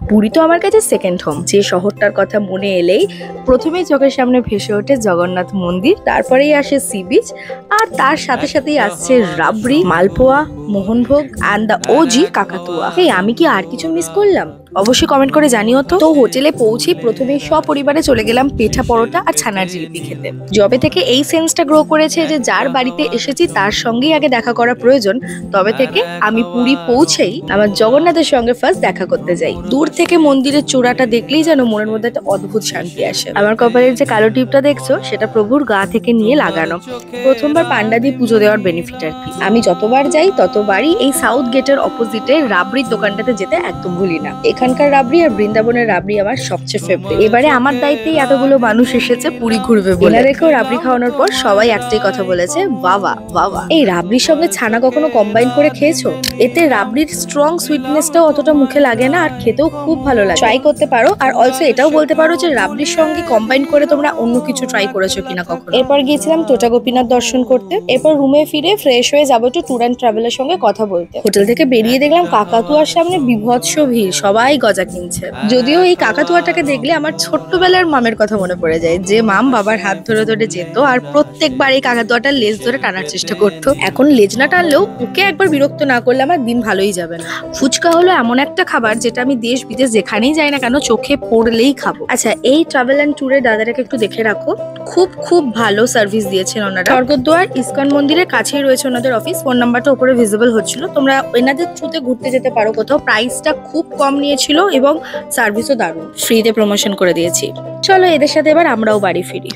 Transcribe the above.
পুরী তো আমার কাছে সেকেন্ড হোম। যে শহরটার কথা মনে এলেই প্রথমেই চোখের সামনে ভেসে ওঠে জগন্নাথ মন্দির, তারপরেই আসে সি বিচ, আর তার সাথে সাথেই আসছে রাবড়ি, মালপোয়া, মোহনভোগ অ্যান্ড দ্য ওজি কাকাতুয়া। এই আমি কি আর কিছু মিস করলাম? অবশ্যই কমেন্ট করে জানিও তো। হোটেলে পৌঁছে প্রথমেই সপরিবারে চলে গেলাম পেঠা পরোটা আর ছানার জিলিপি খেতে। যবে থেকে এই সেন্সটা গ্রো করেছে যে যার বাড়িতে এসেছি তার সঙ্গেই আগে দেখা করা প্রয়োজন, তবে থেকে আমি পুরী পৌঁছেই আমার জগন্নাথের সঙ্গে ফার্স্ট দেখা করতে যাই। দূর থেকে মন্দিরের চূড়াটা দেখলেই যেন মনের মধ্যে একটা অদ্ভুত শান্তি আসে। আমার কপালের যে কালো টিপটা দেখছো সেটা প্রভুর গা থেকে নিয়ে লাগানো। প্রথমবার পান্ডা দিয়ে পুজো দেওয়ার বেনিফিট আর কি। আমি যতবার যাই ততবারই এই সাউথ গেটের অপোজিটে রাবড়ির দোকানটাতে যেতে একদম ভুলি না। এখানকার রাবড়ি আর বৃন্দাবনের রাবড়ি আমার সবচেয়ে ফেভারিট। এবারে আমার দায়িত্বেই এতগুলো মানুষ এসেছে পুরী ঘুরবে বলে। এনাদেরকেও রাবড়ি খাওয়ানোর পর সবাই একটাই কথা বলেছে, বাবা বাবা। এই রাবড়ির সঙ্গে ছানা কখনো কম্বাইন করে খেয়েছো? এতে রাবড়ির স্ট্রং সুইটনেসটাও অতটা মুখে লাগে না, আর খেতেও খুব ভালো লাগে। ট্রাই করতে পারো। আর অলসো এটাও বলতে পারো যে রাবড়ির সঙ্গে কম্বাইন করে তোমরা অন্য কিছু ট্রাই করেছো কিনা কখনো। এরপর গিয়েছিলাম টোটা গোপীনাথ দর্শন করতে। এরপর রুমে ফিরে ফ্রেশ হয়ে যাবো একটু ট্যুর অ্যান্ড ট্রাভেলের সঙ্গে কথা বলতে। হোটেল থেকে বেরিয়ে দেখলাম কাকাতুয়ার সামনে বিভৎস ভিড়, সবাই গজা কিনছে। যদিও এই কাকাতুয়াটাকে দেখলে আমার ছোট্টবেলার মামের কথা মনে পড়ে যায়, যে মাম বাবার হাত ধরে ধরে যেত আর প্রত্যেকবার এই কাকাতুয়াটার লেজ ধরে টানার চেষ্টা করতো। এখন লেজ না টানলেও ওকে একবার বিরক্ত না করলে আমার দিন ভালোই যাবে না। ফুচকা হলো এমন একটা খাবার যেটা আমি দেশ বিদেশ যেখানেই যাই না কেন চোখে পড়লেই খাবো। আচ্ছা, এই ট্রাভেল অ্যান্ড ট্যুরে দাদাটাকে একটু দেখে রাখো, খুব খুব ভালো সার্ভিস দিয়েছেন ওনারা। স্বর্গদ্বার ইসকন মন্দিরের কাছেই রয়েছে ওনাদের অফিস। ফোন নাম্বারটা উপরে ভিজিবল হচ্ছিল, তোমরা এনাদের থ্রুতে ঘুরতে যেতে পারো কোথাও। প্রাইসটা খুব কম নিয়েছিল এবং সার্ভিসও দারুণ, ফ্রিতে প্রমোশন করে দিয়েছি। চলো এদের সাথে এবার আমরাও বাড়ি ফিরি।